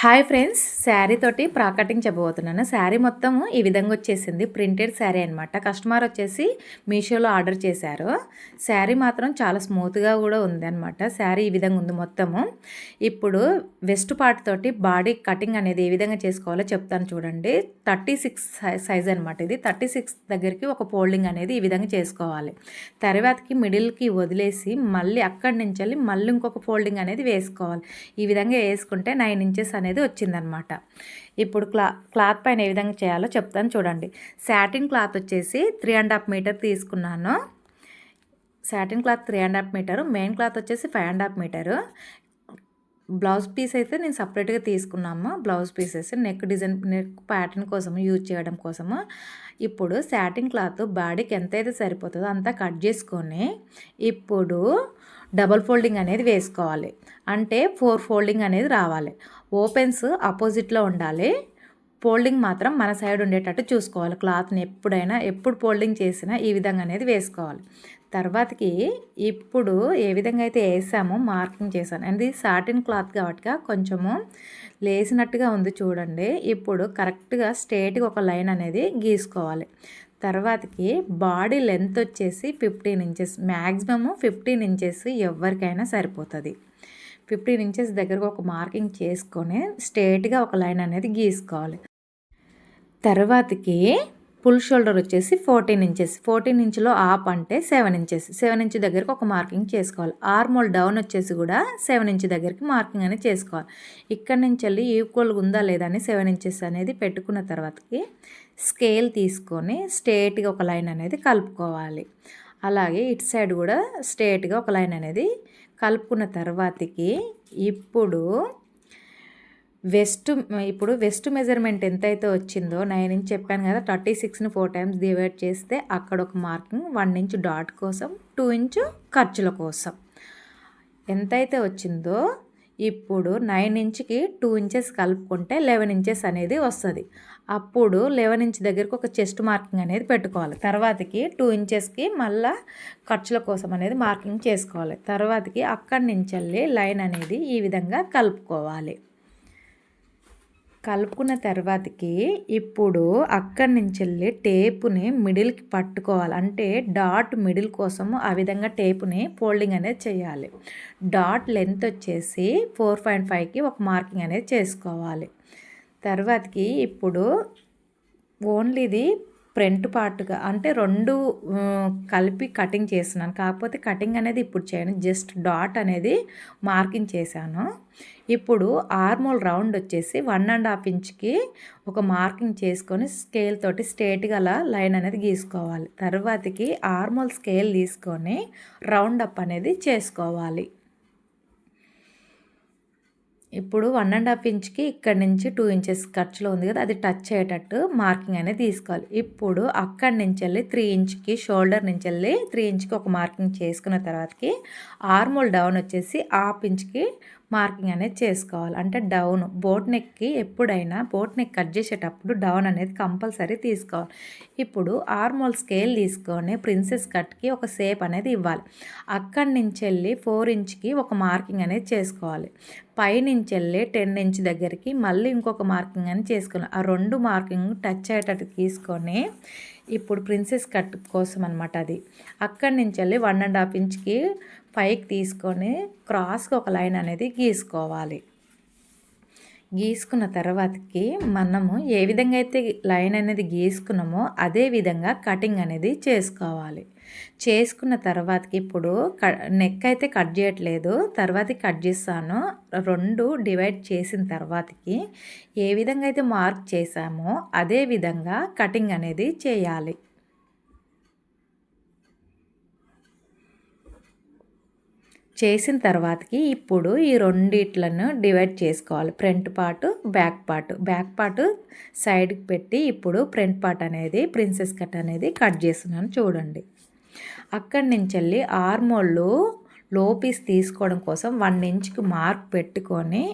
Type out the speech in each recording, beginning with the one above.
Hi friends, sari తోటి cutting చెప్పబోతున్నాను. శారీ మొత్తం ఈ విధంగా వచ్చేసింది. ప్రింటెడ్ శారీ అనమాట. కస్టమర్ వచ్చేసి మీషోలో ఆర్డర్ చేశారు. శారీ మాత్రం చాలా స్మూత్గా కూడా ఉంది అనమాట. శారీ ఈ విధంగా ఉంది మొత్తము. ఇప్పుడు వెస్ట్ పార్ట్ తోటి బాడీ కటింగ్ అనేది ఏ విధంగా చేసుకోవాలో చెప్తాను చూడండి. 36 సైజ్ అనమాట. ఇది 36 దగ్గరికి ఒక ఫోల్డింగ్ అనేది ఈ విధంగా చేసుకోవాలి. తర్వాతకి మిడిల్కి వదిలేసి మళ్ళీ అక్కడి నుంచి వెళ్ళి మళ్ళీ ఇంకొక ఫోల్డింగ్ అనేది వేసుకోవాలి. ఈ విధంగా వేసుకుంటే 9 ఇంచెస్ అనేది వచ్చిందనమాట. ఇప్పుడు క్లాత్ పైన ఏ విధంగా చేయాలో చెప్తాను చూడండి. సాటిన్ క్లాత్ వచ్చేసి 3.5 మీటర్ తీసుకున్నాను. Satin cloth 3.5 metre, main cloth వచ్చేసి 5.5 మీటరు. బ్లౌజ్ పీస్ అయితే నేను సపరేట్గా తీసుకున్నాము. బ్లౌజ్ పీసెస్ నెక్ ప్యాటర్న్ కోసం యూజ్ చేయడం కోసము. ఇప్పుడు సాటిన్ క్లాత్ బాడీకి ఎంతైతే సరిపోతుందో అంతా కట్ చేసుకొని ఇప్పుడు డబల్ ఫోల్డింగ్ అనేది వేసుకోవాలి. అంటే 4 ఫోల్డింగ్ అనేది రావాలి. ఓపెన్స్ ఆపోజిట్లో ఉండాలి. ఫోల్డింగ్ మాత్రం మన సైడ్ ఉండేటట్టు చూసుకోవాలి. క్లాత్ని ఎప్పుడు ఫోల్డింగ్ చేసినా ఈ విధంగా అనేది వేసుకోవాలి. తర్వాతకి ఇప్పుడు ఏ విధంగా అయితే వేసామో మార్కింగ్ చేశాను. అండ్ ఇది సాటిన్ క్లాత్ కాబట్టి కొంచెము లేసినట్టుగా ఉంది చూడండి. ఇప్పుడు కరెక్ట్గా స్ట్రేట్గా ఒక లైన్ అనేది గీసుకోవాలి. తర్వాతకి బాడీ లెంత్ వచ్చేసి 15 ఇంచెస్, మ్యాక్సిమము 15 ఇంచెస్ ఎవరికైనా సరిపోతుంది. 15 ఇంచెస్ దగ్గరకు ఒక మార్కింగ్ చేసుకొని స్ట్రేట్గా ఒక లైన్ అనేది గీసుకోవాలి. తర్వాతకి ఫుల్ షోల్డర్ వచ్చేసి 14 ఇంచెస్, 14 ఇంచులో ఆప్ అంటే 7 ఇంచెస్, 7 ఇంచ్ దగ్గరకు ఒక మార్కింగ్ చేసుకోవాలి. ఆర్మోల్ డౌన్ వచ్చేసి కూడా 7 ఇంచ్ దగ్గరికి మార్కింగ్ అనేది చేసుకోవాలి. ఇక్కడ నుంచి వెళ్ళి ఈక్వల్గా ఉందా లేదా అని 7 ఇంచెస్ అనేది పెట్టుకున్న తర్వాతకి స్కేల్ తీసుకొని స్ట్రేట్గా ఒక లైన్ అనేది కలుపుకోవాలి. అలాగే ఇటు సైడ్ కూడా స్ట్రేట్గా ఒక లైన్ అనేది కలుపుకున్న తర్వాతకి ఇప్పుడు వెస్ట్ మెజర్మెంట్ ఎంతైతే వచ్చిందో 9 ఇంచ్ చెప్పాను కదా, 36ని 4 టైమ్స్ డివైడ్ చేస్తే అక్కడ ఒక మార్కింగ్, 1 ఇంచ్ డాట్ కోసం, 2 ఇంచ్ ఖర్చుల కోసం ఎంతైతే వచ్చిందో ఇప్పుడు 9 ఇంచ్కి 2 ఇంచెస్ కలుపుకుంటే 11 ఇంచెస్ అనేది వస్తుంది. అప్పుడు 11 ఇంచ్ దగ్గరకు ఒక చెస్ట్ మార్కింగ్ అనేది పెట్టుకోవాలి. తర్వాతకి 2 ఇంచెస్కి మళ్ళీ ఖర్చుల కోసం అనేది మార్కింగ్ చేసుకోవాలి. తర్వాతకి అక్కడి నుంచి వెళ్ళి లైన్ అనేది ఈ విధంగా కలుపుకోవాలి. కలుపుకున్న తర్వాతకి ఇప్పుడు అక్కడి నుంచి వెళ్ళి టేపుని మిడిల్కి పట్టుకోవాలి. అంటే డాట్ మిడిల్ కోసము ఆ విధంగా టేపుని ఫోల్డింగ్ అనేది చేయాలి. డాట్ లెంత్ వచ్చేసి 4.5కి ఒక మార్కింగ్ అనేది చేసుకోవాలి. తర్వాతకి ఇప్పుడు ఓన్లీ ఇది ఫ్రంట్ పార్ట్గా అంటే 2 కలిపి కటింగ్ చేస్తున్నాను. కాకపోతే కటింగ్ అనేది ఇప్పుడు చేయను, జస్ట్ డాట్ అనేది మార్కింగ్ చేశాను. ఇప్పుడు ఆర్మోల్ రౌండ్ వచ్చేసి 1.5 ఇంచ్కి ఒక మార్కింగ్ చేసుకొని స్కేల్ తోటి స్ట్రేట్గా అలా లైన్ అనేది గీసుకోవాలి. తర్వాతకి ఆర్మోల్ స్కేల్ తీసుకొని రౌండ్ అప్ అనేది చేసుకోవాలి. ఇప్పుడు 1.5 ఇంచ్కి ఇక్కడ నుంచి 2 ఇంచెస్ ఖర్చులో ఉంది కదా, అది టచ్ అయ్యేటట్టు మార్కింగ్ అనేది తీసుకోవాలి. ఇప్పుడు అక్కడి నుంచి వెళ్ళి 3 ఇంచ్కి షోల్డర్ నుంచి వెళ్ళి 3 ఇంచ్కి ఒక మార్కింగ్ చేసుకున్న తర్వాతకి ఆర్మోల్ డౌన్ వచ్చేసి 1/2 ఇంచ్కి మార్కింగ్ అనేది చేసుకోవాలి. అంటే డౌన్ బోట్ నెక్కి ఎప్పుడైనా బోట్ నెక్ కట్ చేసేటప్పుడు డౌన్ అనేది కంపల్సరీ తీసుకోవాలి. ఇప్పుడు ఆర్మోల్ స్కేల్ తీసుకొని ప్రిన్సెస్ కట్కి ఒక షేప్ అనేది ఇవ్వాలి. అక్కడి నుంచి వెళ్ళి 4 ఇంచ్కి ఒక మార్కింగ్ అనేది చేసుకోవాలి. పైనుంచి వెళ్ళి 10 ఇంచ్ దగ్గరికి మళ్ళీ ఇంకొక మార్కింగ్ అని చేసుకోవాలి. ఆ 2 మార్కింగ్ టచ్ అయ్యేటట్టు తీసుకొని ఇప్పుడు ప్రిన్సెస్ కట్ కోసం అనమాట అది. అక్కడి నుంచి వెళ్ళి 1.5 ఇంచ్కి పైకి తీసుకొని క్రాస్గా ఒక లైన్ అనేది గీసుకోవాలి. గీసుకున్న తర్వాతకి మనము ఏ విధంగా అయితే లైన్ అనేది గీసుకున్నామో అదే విధంగా కటింగ్ అనేది చేసుకోవాలి. చేసుకున్న తర్వాతకి ఇప్పుడు నెక్ అయితే కట్ చేయట్లేదు, తర్వాత కట్ చేస్తాను. 2 డివైడ్ చేసిన తర్వాతకి ఏ విధంగా అయితే మార్క్ చేసామో అదే విధంగా కటింగ్ అనేది చేయాలి. చేసిన తర్వాతకి ఇప్పుడు ఈ రెండిట్లను డివైడ్ చేసుకోవాలి. ఫ్రంట్ పార్ట్, బ్యాక్ పార్ట్ సైడ్కి పెట్టి ఇప్పుడు ఫ్రంట్ పార్ట్ అనేది ప్రిన్సెస్ కట్ అనేది కట్ చేస్తున్నాను చూడండి. అక్కడి నుంచి వెళ్ళి ఆర్మోళ్ళు లో పీస్ తీసుకోవడం కోసం 1 ఇంచ్కి మార్క్ పెట్టుకొని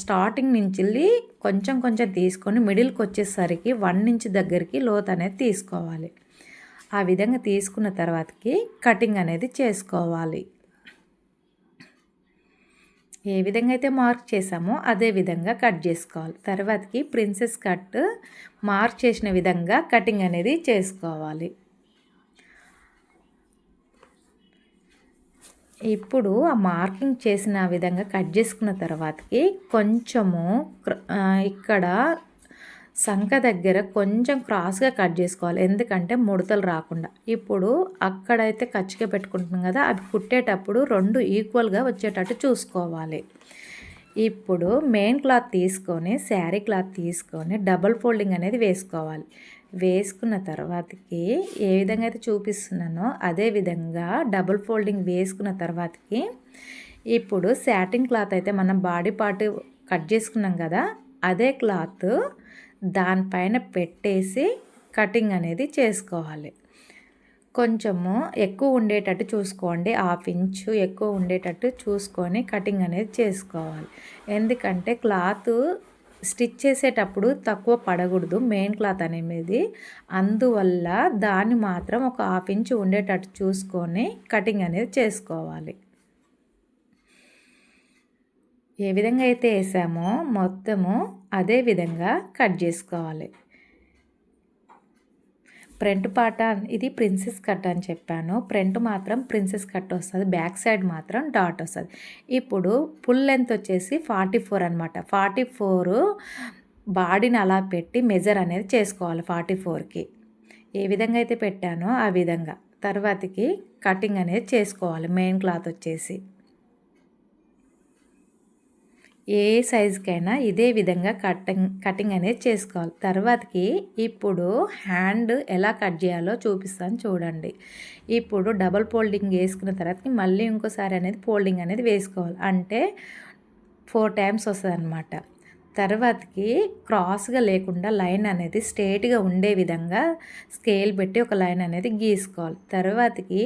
స్టార్టింగ్ నుంచి వెళ్ళి కొంచెం తీసుకొని మిడిల్కి వచ్చేసరికి 1 ఇంచ్ దగ్గరికి లోత్ అనేది తీసుకోవాలి. ఆ విధంగా తీసుకున్న తర్వాతకి కటింగ్ అనేది చేసుకోవాలి. ఏ విధంగా అయితే మార్క్ చేసామో అదే విధంగా కట్ చేసుకోవాలి. తర్వాతకి ప్రిన్సెస్ కట్ మార్క్ చేసిన విధంగా కటింగ్ అనేది చేసుకోవాలి. ఇప్పుడు ఆ మార్కింగ్ చేసిన విధంగా కట్ చేసుకున్న తర్వాతకి కొంచెము ఇక్కడ సంఖ దగ్గర కొంచెం క్రాస్గా కట్ చేసుకోవాలి, ఎందుకంటే ముడతలు రాకుండా. ఇప్పుడు అక్కడైతే ఖర్చుగా పెట్టుకుంటున్నాం కదా, అవి కుట్టేటప్పుడు రెండు ఈక్వల్గా వచ్చేటట్టు చూసుకోవాలి. ఇప్పుడు మెయిన్ క్లాత్ తీసుకొని శారీ క్లాత్ తీసుకొని డబల్ ఫోల్డింగ్ అనేది వేసుకోవాలి. వేసుకున్న తర్వాతకి ఏ విధంగా అయితే చూపిస్తున్నానో అదే విధంగా డబుల్ ఫోల్డింగ్ వేసుకున్న తర్వాతకి ఇప్పుడు శాటిన్ క్లాత్ అయితే మనం బాడీ పార్ట్ కట్ చేసుకున్నాం కదా, అదే క్లాత్ దానిపైన పెట్టేసి కటింగ్ అనేది చేసుకోవాలి. కొంచెము ఎక్కువ ఉండేటట్టు చూసుకోండి, 1/2 ఇంచు ఎక్కువ ఉండేటట్టు చూసుకొని కటింగ్ అనేది చేసుకోవాలి. ఎందుకంటే క్లాత్ స్టిచ్ చేసేటప్పుడు తక్కువ పడకూడదు మెయిన్ క్లాత్ అనేది, అందువల్ల దాన్ని మాత్రం ఒక 1/2 ఇంచు ఉండేటట్టు చూసుకొని కటింగ్ అనేది చేసుకోవాలి. ఏ విధంగా అయితే వేసామో మొత్తము అదే విధంగా కట్ చేసుకోవాలి. ఫ్రంట్ పార్ట్ ఇది ప్రిన్సెస్ కట్ అని చెప్పాను, ఫ్రంట్ మాత్రం ప్రిన్సెస్ కట్ వస్తుంది, బ్యాక్ సైడ్ మాత్రం డాట్ వస్తుంది. ఇప్పుడు ఫుల్ లెంత్ వచ్చేసి 44 అనమాట. 44 బాడీని అలా పెట్టి మెజర్ అనేది చేసుకోవాలి 44కి. ఏ విధంగా అయితే పెట్టానో ఆ విధంగా తర్వాతకి కటింగ్ అనేది చేసుకోవాలి. మెయిన్ క్లాత్ వచ్చేసి ఏ సైజుకైనా ఇదే విధంగా కటింగ్ అనేది చేసుకోవాలి. తర్వాతకి ఇప్పుడు హ్యాండ్ ఎలా కట్ చేయాలో చూపిస్తాను చూడండి. ఇప్పుడు డబల్ ఫోల్డింగ్ వేసుకున్న తర్వాతకి మళ్ళీ ఇంకోసారి అనేది ఫోల్డింగ్ అనేది వేసుకోవాలి, అంటే 4 టైమ్స్ వస్తుంది అనమాట. తర్వాతకి క్రాస్గా లేకుండా లైన్ అనేది స్ట్రేట్గా ఉండే విధంగా స్కేల్ పెట్టి ఒక లైన్ అనేది గీసుకోవాలి. తర్వాతకి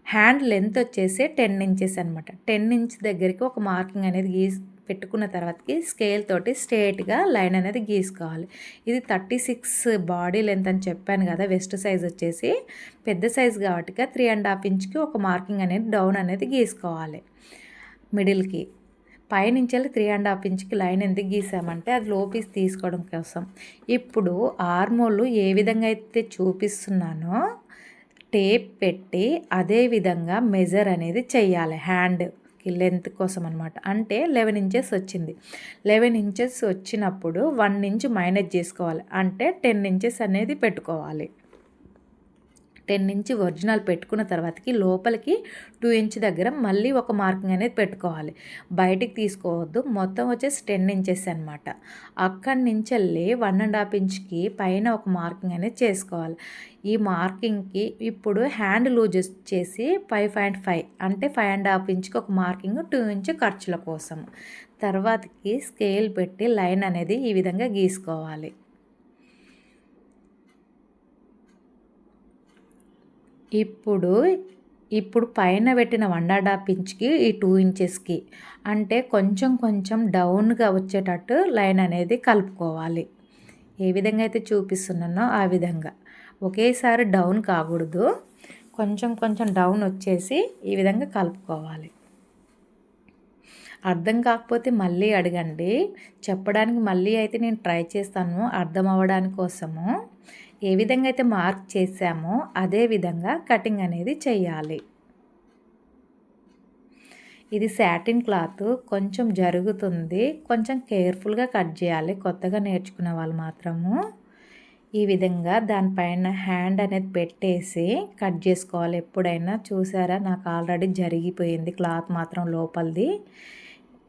హ్యాండ్ లెంత్ వచ్చేసి 10 ఇంచెస్ అనమాట. 10 ఇంచ్ దగ్గరికి ఒక మార్కింగ్ అనేది పెట్టుకున్న తర్వాతకి స్కేల్ తోటి స్ట్రేట్గా లైన్ అనేది గీసుకోవాలి. ఇది 36 బాడీ లెంత్ అని చెప్పాను కదా, వెస్ట్ సైజ్ వచ్చేసి పెద్ద సైజ్ కాబట్టి 3.5 ఇంచ్కి ఒక మార్కింగ్ అనేది డౌన్ అనేది గీసుకోవాలి. మిడిల్కి పైనుంచి 3.5 ఇంచ్కి లైన్ ఎందుకు గీసామంటే అది లో పీస్ తీసుకోవడం కోసం. ఇప్పుడు ఆర్మోల్ ఏ విధంగా అయితే చూపిస్తున్నానో టేప్ పెట్టి అదే విధంగా మెజర్ అనేది చెయ్యాలి హ్యాండ్కి లెంత్ కోసం అనమాట. అంటే 11 ఇంచెస్ వచ్చింది. 11 ఇంచెస్ వచ్చినప్పుడు 1 ఇంచ్ మైనస్ చేసుకోవాలి, అంటే 10 ఇంచెస్ అనేది పెట్టుకోవాలి. 10 ఇంచ్ ఒరిజినల్ పెట్టుకున్న తర్వాతకి లోపలికి 2 ఇంచ్ దగ్గర మళ్ళీ ఒక మార్కింగ్ అనేది పెట్టుకోవాలి. బయటికి తీసుకోవద్దు, మొత్తం వచ్చేసి 10 ఇంచెస్ అనమాట. అక్కడి నుంచి వెళ్ళి 1.5 ఇంచ్కి పైన ఒక మార్కింగ్ అనేది చేసుకోవాలి. ఈ మార్కింగ్కి ఇప్పుడు హ్యాండ్ లూజ్ వచ్చేసి 5.5, అంటే 5.5 ఇంచ్కి ఒక మార్కింగ్, 2 ఇంచ్ ఖర్చుల కోసం. తర్వాతకి స్కేల్ పెట్టి లైన్ అనేది ఈ విధంగా గీసుకోవాలి. ఇప్పుడు పైన పెట్టిన 1.5 ఇంచ్కి ఈ 2 ఇంచెస్కి అంటే కొంచెం కొంచెం డౌన్గా వచ్చేటట్టు లైన్ అనేది కలుపుకోవాలి. ఏ విధంగా అయితే చూపిస్తున్నానో ఆ విధంగా ఒకేసారి డౌన్ కాకూడదు, కొంచెం కొంచెం డౌన్ వచ్చేసి ఈ విధంగా కలుపుకోవాలి. అర్థం కాకపోతే మళ్ళీ అడగండి, చెప్పడానికి మళ్ళీ అయితే నేను ట్రై చేస్తాను అర్థం అవ్వడానికి కోసము. ఏ విధంగా అయితే మార్క్ చేసామో అదే విధంగా కటింగ్ అనేది చేయాలి. ఇది సాటిన్ క్లాత్, కొంచెం జరుగుతుంది, కొంచెం కేర్ఫుల్గా కట్ చేయాలి కొత్తగా నేర్చుకునే వాళ్ళు మాత్రము. ఈ విధంగా దానిపైన హ్యాండ్ అనేది పెట్టేసి కట్ చేసుకోవాలి. ఎప్పుడైనా చూసారా, నాకు ఆల్రెడీ జరిగిపోయింది క్లాత్ మాత్రం లోపలిది.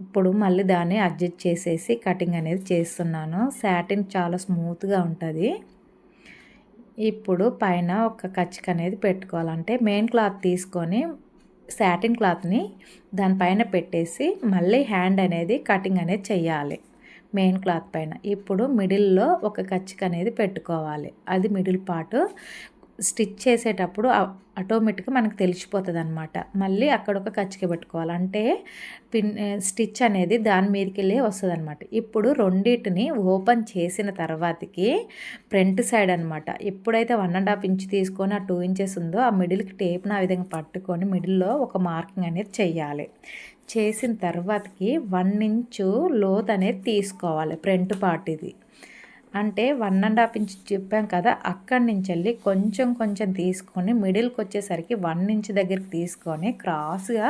ఇప్పుడు మళ్ళీ దాన్ని అడ్జస్ట్ చేసేసి కటింగ్ అనేది చేస్తున్నాను. సాటిన్ చాలా స్మూత్గా ఉంటుంది. ఇప్పుడు పైన ఒక కచ్చిక అనేది పెట్టుకోవాలంటే మెయిన్ క్లాత్ తీసుకొని సాటిన్ క్లాత్ని దానిపైన పెట్టేసి మళ్ళీ హ్యాండ్ అనేది కటింగ్ అనేది చేయాలి మెయిన్ క్లాత్ పైన. ఇప్పుడు మిడిల్లో ఒక కచ్చిక అనేది పెట్టుకోవాలి. అది మిడిల్ పార్ట్ స్టిచ్ చేసేటప్పుడు ఆటోమేటిక్గా మనకు తెలిసిపోతుంది అనమాట. మళ్ళీ అక్కడ ఒక కచ్చిక పెట్టుకోవాలి, అంటే స్టిచ్ అనేది దాని మీదకి వెళ్ళి వస్తుంది అనమాట. ఇప్పుడు రెండింటిని ఓపెన్ చేసిన తర్వాతకి ఫ్రంట్ సైడ్ అనమాట, ఎప్పుడైతే 1.5 ఇంచ్ తీసుకొని ఆ 2 ఇంచెస్ ఉందో ఆ మిడిల్కి టేప్ను ఆ విధంగా పట్టుకొని మిడిల్లో ఒక మార్కింగ్ అనేది చెయ్యాలి. చేసిన తర్వాతకి 1 ఇంచు లోతు అనేది తీసుకోవాలి. ఫ్రంట్ పార్ట్ ఇది అంటే 1.5 ఇంచ్ చెప్పాం కదా, అక్కడి నుంచి వెళ్ళి కొంచెం కొంచెం తీసుకొని మిడిల్కి వచ్చేసరికి 1 ఇంచ్ దగ్గరికి తీసుకొని క్రాస్గా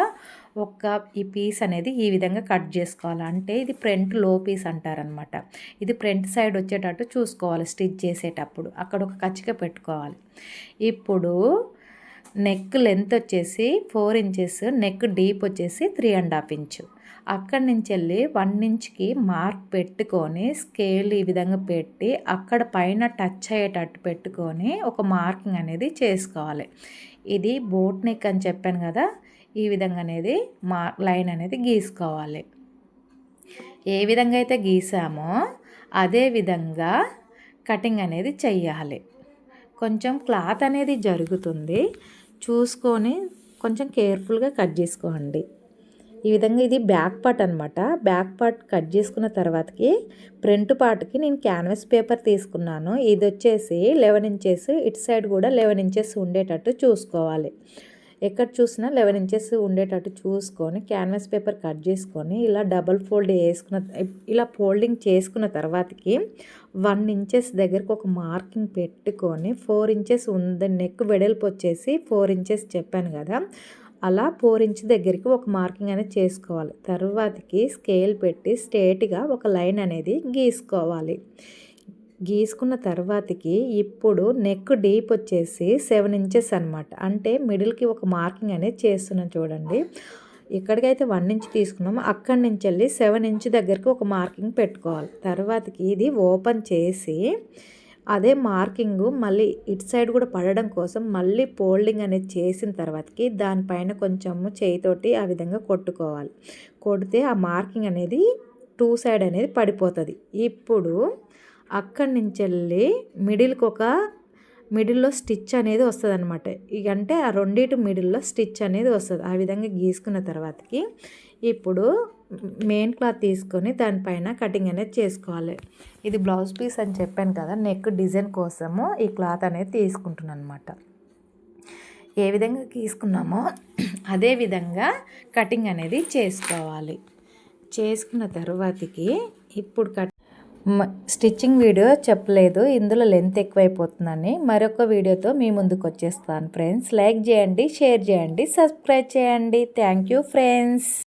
ఈ పీస్ అనేది ఈ విధంగా కట్ చేసుకోవాలి. అంటే ఇది ఫ్రంట్ లో పీస్ అంటారనమాట. ఇది ఫ్రంట్ సైడ్ వచ్చేటట్టు చూసుకోవాలి. స్టిచ్ చేసేటప్పుడు అక్కడ ఒక కచ్చిక పెట్టుకోవాలి. ఇప్పుడు నెక్ లెంత్ వచ్చేసి 4 ఇంచెస్, నెక్ డీప్ వచ్చేసి 3.5 ఇంచు. అక్కడి నుంచి వెళ్ళి 1 ఇంచ్కి మార్క్ పెట్టుకొని స్కేల్ ఈ విధంగా పెట్టి అక్కడ పైన టచ్ అయ్యేటట్టు పెట్టుకొని ఒక మార్కింగ్ అనేది చేసుకోవాలి. ఇది బోట్ నెక్ అని చెప్పాను కదా, ఈ విధంగా అనేది లైన్ అనేది గీసుకోవాలి. ఏ విధంగా అయితే గీసామో అదే విధంగా కటింగ్ అనేది చెయ్యాలి. కొంచెం క్లాత్ అనేది జరుగుతుంది, చూసుకొని కొంచెం కేర్ఫుల్గా కట్ చేసుకోండి. ఈ విధంగా ఇది బ్యాక్ పార్ట్ అనమాట. బ్యాక్ పార్ట్ కట్ చేసుకున్న తర్వాతకి ఫ్రంట్ పార్ట్కి నేను క్యాన్వాస్ పేపర్ తీసుకున్నాను. ఇది వచ్చేసి 11 ఇంచెస్, ఇటు సైడ్ కూడా 11 ఇంచెస్ ఉండేటట్టు చూసుకోవాలి. ఎక్కడ చూసినా 11 ఇంచెస్ ఉండేటట్టు చూసుకొని క్యాన్వాస్ పేపర్ కట్ చేసుకొని ఇలా డబల్ ఫోల్డ్ ఇలా ఫోల్డింగ్ చేసుకున్న తర్వాతకి 1 ఇంచెస్ దగ్గరకు ఒక మార్కింగ్ పెట్టుకొని 4 ఇంచెస్ ఉంది. నెక్ వెడల్పు వచ్చేసి 4 ఇంచెస్ చెప్పాను కదా, అలా 4 ఇంచ్ దగ్గరికి ఒక మార్కింగ్ అనేది చేసుకోవాలి. తర్వాతకి స్కేల్ పెట్టి స్ట్రేట్గా ఒక లైన్ అనేది గీసుకోవాలి. గీసుకున్న తర్వాతకి ఇప్పుడు నెక్ డీప్ వచ్చేసి 7 ఇంచెస్ అనమాట. అంటే మిడిల్కి ఒక మార్కింగ్ అనేది చేస్తున్నాను చూడండి. ఎక్కడికైతే 1 ఇంచ్ తీసుకున్నామో అక్కడి నుంచి వెళ్ళి 7 ఇంచ్ దగ్గరికి ఒక మార్కింగ్ పెట్టుకోవాలి. తర్వాతకి ఇది ఓపెన్ చేసి అదే మార్కింగ్ మళ్ళీ ఇటు సైడ్ కూడా పడడం కోసం మళ్ళీ ఫోల్డింగ్ అనేది చేసిన తర్వాతకి దానిపైన కొంచెము చేయితోటి ఆ విధంగా కొట్టుకోవాలి. కొడితే ఆ మార్కింగ్ అనేది 2 సైడ్ అనేది పడిపోతుంది. ఇప్పుడు అక్కడి నుంచి వెళ్ళి మిడిల్లో స్టిచ్ అనేది వస్తుంది అనమాట. ఇక అంటే ఆ రెండింటి మిడిల్లో స్టిచ్ అనేది వస్తుంది. ఆ విధంగా గీసుకున్న తర్వాతకి ఇప్పుడు మెయిన్ క్లాత్ తీసుకొని దానిపైన కటింగ్ అనేది చేసుకోవాలి. ఇది బ్లౌజ్ పీస్ అని చెప్పాను కదా, నెక్ డిజైన్ కోసము ఈ క్లాత్ అనేది తీసుకుంటున్నాను అనమాట. ఏ విధంగా తీసుకున్నామో అదే విధంగా కటింగ్ అనేది చేసుకోవాలి. చేసుకున్న తర్వాతకి ఇప్పుడు స్టిచ్చింగ్ వీడియో చెప్పలేదు, ఇందులో లెంత్ ఎక్కువైపోతుందని. మరొక వీడియోతో మీ ముందుకు వచ్చేస్తాను ఫ్రెండ్స్. లైక్ చేయండి, షేర్ చేయండి, సబ్స్క్రైబ్ చేయండి. Thank you friends.